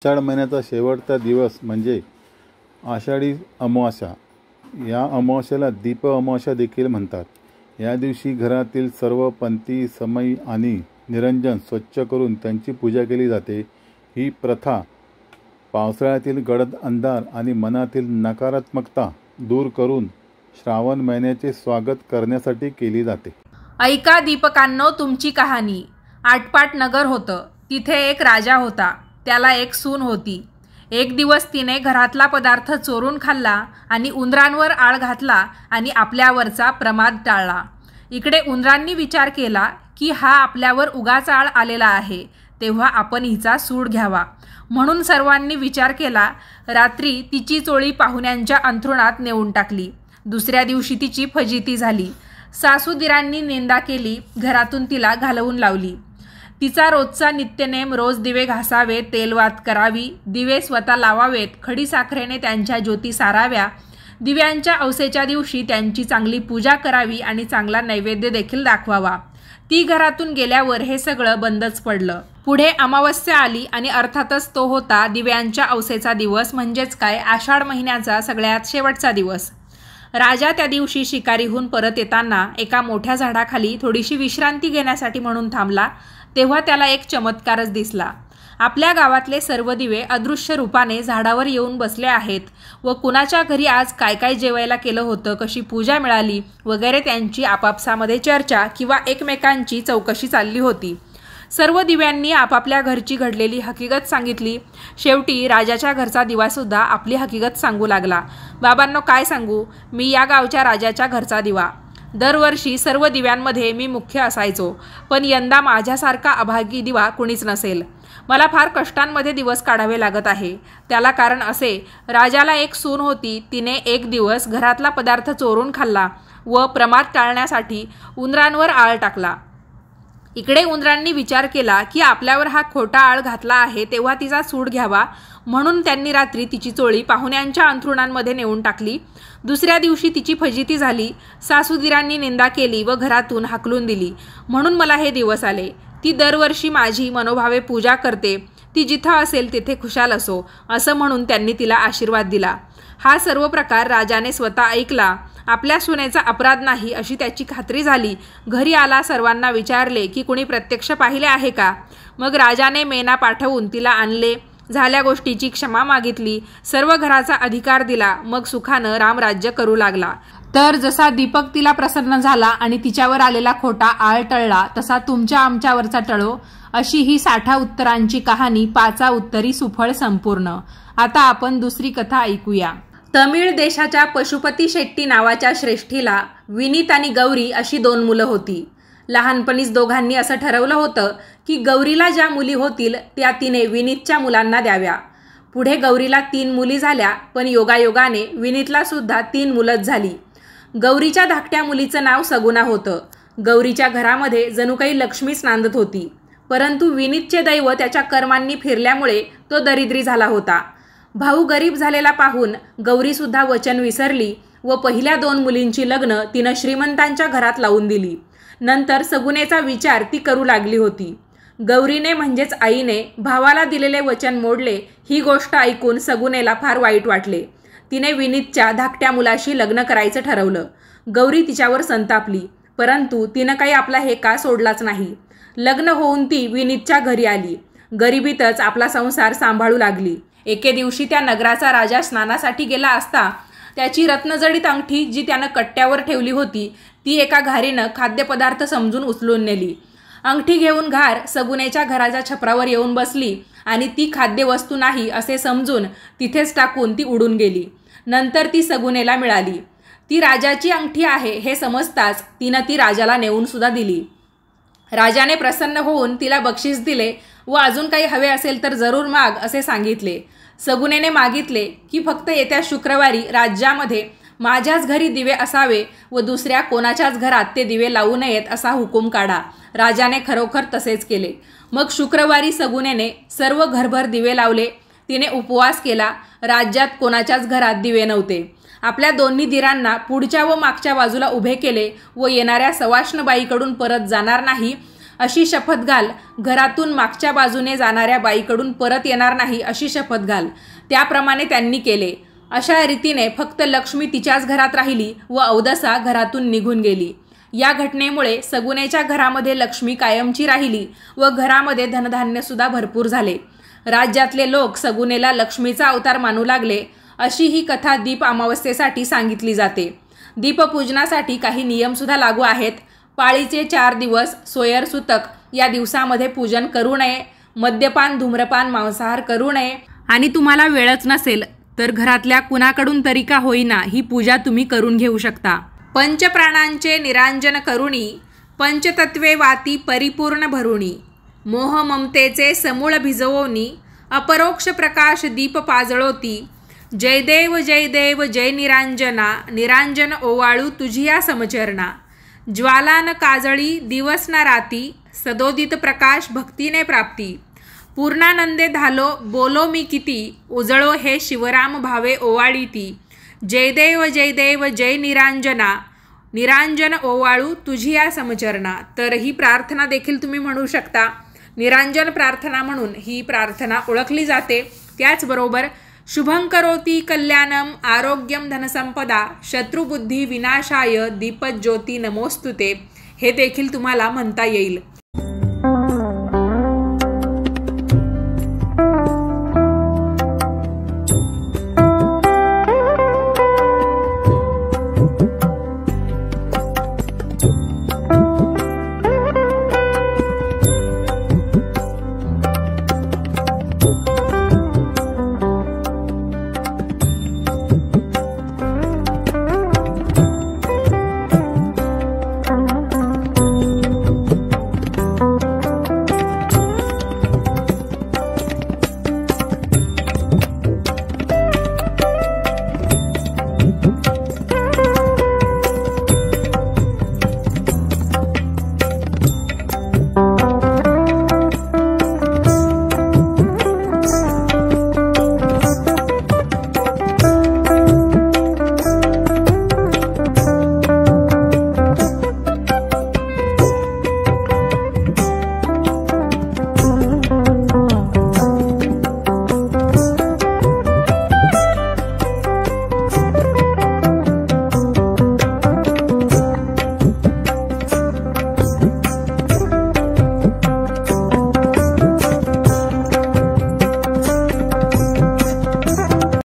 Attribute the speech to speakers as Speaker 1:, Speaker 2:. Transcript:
Speaker 1: आषाढ महिन्याचा शेवटचा दिवस म्हणजे आषाढी अमावास्या. या अमावास्येला दीप अमावास्या देखील म्हणतात. या दिवशी घरातील सर्व पंथी, समई आणि निरंजन स्वच्छ करून त्यांची पूजा केली जाते. ही प्रथा पावसाळ्यातील गडद अंधार आणि मनातील नकारात्मकता दूर करून श्रावण महिन्याचे स्वागत करण्यासाठी केली जाते.
Speaker 2: ऐका दीपकांनो तुमची कहाणी. आटपाट नगर होतं. तिथे एक राजा होता. त्याला एक सून होती. एक दिवस तिने घरातला पदार्थ चोरून खाल्ला आणि उंदरांवर आळ घातला आणि आपल्यावरचा प्रमाद टाळला. इकडे उंदरांनी विचार केला की हा आपल्यावर उगाच आळ आलेला आहे, तेव्हा आपण हिचा सूड घ्यावा. म्हणून सर्वांनी विचार केला. रात्री तिची चोळी पाहुण्यांच्या अंथरुणात नेऊन टाकली. दुसऱ्या दिवशी तिची फजिती झाली. सासूदिरांनी निंदा केली. घरातून तिला घालवून लावली. तिचा रोजचा नित्यनेम रोज दिवे घासावे, तेलवात करावी, दिवे स्वतः लावावेत, खडी साखरेने त्यांच्या ज्योती साराव्या, दिव्यांच्या औसेच्या दिवशी त्यांची चांगली पूजा करावी आणि चांगला नैवेद्य देखील दाखवावा. ती घरातून गेल्यावर हे सगळं बंदच पडलं. पुढे अमावस्या आली आणि अर्थातच तो होता दिव्यांच्या औसेचा दिवस, म्हणजेच काय आषाढ महिन्याचा सगळ्यात शेवटचा दिवस. राजा त्या दिवशी शिकारीहून परत येताना एका मोठ्या झाडाखाली थोडीशी विश्रांती घेण्यासाठी म्हणून थांबला. तेव्हा त्याला एक चमत्कारच दिसला. आपल्या गावातले सर्व दिवे अदृश्य रूपाने झाडावर येऊन बसले आहेत व कुणाच्या घरी आज काय काय जेवायला केलं होतं, कशी पूजा मिळाली वगैरे त्यांची आपापसामध्ये चर्चा किंवा एकमेकांची चौकशी चालली होती. सर्व दिव्यांनी आपापल्या घरची घडलेली हकीकत सांगितली. शेवटी राजाच्या घरचा दिवासुद्धा आपली हकीकत सांगू लागला. बाबांनो, काय सांगू, मी या गावच्या राजाच्या घरचा दिवा. दरवर्षी सर्व दिव्यांमध्ये मी मुख्य असायचो, पण यंदा माझ्यासारखा अभागी दिवा कुणीच नसेल. मला फार कष्टांमध्ये दिवस काढावे लागत आहे. त्याला कारण असे, राजाला एक सून होती. तिने एक दिवस घरातला पदार्थ चोरून खाल्ला व प्रमाद टाळण्यासाठी उंदरांवर आळ टाकला. इकडे उंदरांनी विचार केला की आपल्यावर हा खोटा आळ घातला आहे, तेव्हा तिचा सूड घ्यावा. म्हणून त्यांनी रात्री तिची चोळी पाहुण्यांच्या अंथरुणांमध्ये नेऊन टाकली. दुसऱ्या दिवशी तिची फजिती झाली. सासूदिरांनी निंदा केली व घरातून हाकलून दिली. म्हणून मला हे दिवस आले. ती दरवर्षी माझी मनोभावे पूजा करते. ती जिथं असेल तिथे खुशाल असो, असं म्हणून त्यांनी तिला आशीर्वाद दिला. हा सर्व प्रकार राजाने स्वतः ऐकला. आपल्या सुनेचा अपराध नाही अशी त्याची खात्री झाली. घरी आला. सर्वांना विचारले की कुणी प्रत्यक्ष पाहिले आहे का. मग राजाने मेना पाठवून तिला आणले. झाल्या गोष्टीची क्षमा मागितली. सर्व घराचा अधिकार दिला. मग सुखानं रामराज्य करू लागला. तर जसा दीपक तिला प्रसन्न झाला आणि तिच्यावर आलेला खोटा आळ टळला, तसा तुमच्या आमच्यावरचा टळो. अशी ही 60 उत्तरांची कहाणी 5 उत्तरी सुफळ संपूर्ण. आता आपण दुसरी कथा ऐकूया. तमिळ देशाच्या पशुपती शेट्टी नावाच्या श्रेष्ठीला विनीत आणि गौरी अशी 2 मुलं होती. लहानपणीच दोघांनी असं ठरवलं होतं की गौरीला ज्या मुली होतील त्या तिने विनीतच्या मुलांना द्याव्या. पुढे गौरीला 3 मुली झाल्या, पण योगायोगाने विनीतला सुद्धा 3 मुलंच झाली. गौरीच्या धाकट्या मुलीचं नाव सगुणा होतं. गौरीच्या घरामध्ये जणू काही लक्ष्मीच नांदत होती. परंतु विनीतचे दैव त्याच्या कर्मांनी फिरल्यामुळे तो दरिद्री झाला होता. भाऊ गरीब झालेला पाहून गौरीसुद्धा वचन विसरली व पहिल्या 2 मुलींची लग्न तिनं श्रीमंतांच्या घरात लावून दिली. नंतर सगुणेचा विचार ती करू लागली होती. गौरीने म्हणजेच आईने भावाला दिलेले वचन मोडले. ही गोष्ट ऐकून सगुणेला फार वाईट वाटले. तिने विनीतच्या धाकट्या मुलाशी लग्न करायचं ठरवलं. गौरी तिच्यावर संतापली, परंतु तिनं काही आपला हेका सोडलाच नाही. लग्न होऊन ती विनीतच्या घरी आली. गरिबीतच आपला संसार सांभाळू लागली. एके दिवशी त्या नगराचा राजा स्नानासाठी गेला असता त्याची रत्नजडित अंगठी जी त्यानं कट्ट्यावर ठेवली होती ती एका घारीनं खाद्यपदार्थ समजून उचलून नेली. अंगठी घेऊन घार सगुनेच्या घराच्या छपरावर येऊन बसली आणि ती खाद्यवस्तू नाही असे समजून तिथेच टाकून ती उडून गेली. नंतर ती सगुनेला मिळाली. ती राजाची अंगठी आहे हे समजताच तिनं ती राजाला नेऊन सुद्धा दिली. राजाने प्रसन्न होऊन तिला बक्षीस दिले व अजून काही हवे असेल तर जरूर माग असे सांगितले. सगुनेने मागितले की फक्त येत्या शुक्रवारी राज्यामध्ये माझ्याच घरी दिवे असावे व दुसऱ्या कोणाच्याच घरात ते दिवे लावू नयेत असा हुकूम काढा. राजाने खरोखर तसेच केले. मग शुक्रवारी सगुनेने सर्व घरभर दिवे लावले. तिने उपवास केला. राज्यात कोणाच्याच घरात दिवे नव्हते. आपल्या दोन्ही दिरांना पुढच्या व मागच्या बाजूला उभे केले व येणाऱ्या सवाष्णबाईकडून परत जाणार नाही अशी शपथ घाल. घरातून मागच्या बाजूने जाणाऱ्या बाईकडून परत येणार नाही अशी शपथ घाल. त्याप्रमाणे त्यांनी केले. अशा रीतीने फक्त लक्ष्मी तिच्याच घरात राहिली व अवदसा घरातून निघून गेली. या घटनेमुळे सगुनेच्या घरामध्ये लक्ष्मी कायमची राहिली व घरामध्ये धनधान्यसुद्धा भरपूर झाले. राज्यातले लोक सगुनेला लक्ष्मीचा अवतार मानू लागले. अशी ही कथा दीप अमावस्येसाठी सांगितली जाते. दीपपूजनासाठी काही नियमसुद्धा लागू आहेत. पाळीचे 4 दिवस सोयर सुतक या दिवसामध्ये पूजन करू नये. मद्यपान, धूम्रपान, मांसाहार करू नये. आणि तुम्हाला वेळच नसेल तर घरातल्या कुणाकडून तरी का होईना ही पूजा तुम्ही करून घेऊ शकता. पंचप्राणांचे निरांजन करुणी, पंचतत्वे वाती परिपूर्ण भरुणी, मोह ममतेचे समूळ भिजवोनी, अपरोक्ष प्रकाश दीप पाजळोती, जय देव जय देव जय निरांजना, निरांजन ओवाळू तुझिया समचरणा, ज्वालान काजळी दिवस ना राती, सदोदित प्रकाश भक्तीने प्राप्ती, पूर्णानंदे धालो बोलो मी किती, उजळो हे शिवराम भावे ओवाळीती, जय देव जय निरांजना, निरांजन ओवाळू तुझिया समचरणा. तर ही प्रार्थना देखील तुम्ही म्हणू शकता. निरांजन प्रार्थना म्हणून ही प्रार्थना ओळखली जाते. त्याचबरोबर शुभं करोति कल्याणम आरोग्यम धनसंपदा शत्रुबुद्धी विनाशाय दीपज्योती नमोस्तुते हे देखील तुम्हाला म्हणता येईल.